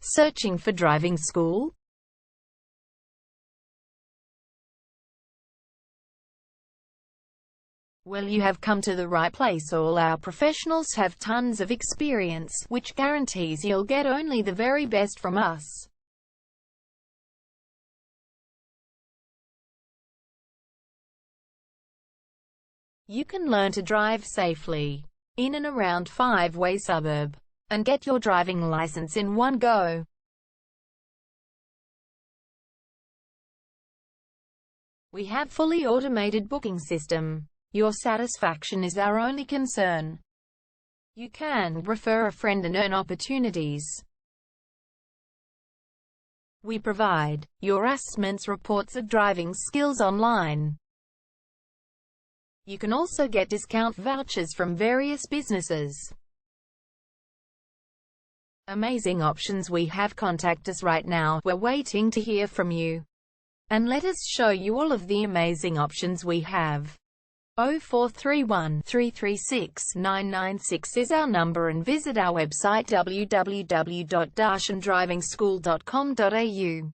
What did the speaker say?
Searching for driving school? Well, you have come to the right place. All our professionals have tons of experience, which guarantees you'll get only the very best from us. You can learn to drive safely in and around 5-way suburb and get your driving license in one go. We have fully automated booking system. Your satisfaction is our only concern. You can refer a friend and earn opportunities. We provide your assessments reports of driving skills online. You can also get discount vouchers from various businesses. Amazing options we have. Contact us right now. We're waiting to hear from you. And let us show you all of the amazing options we have. 0431 336 996 is our number, and visit our website www.darshandrivingschool.com.au.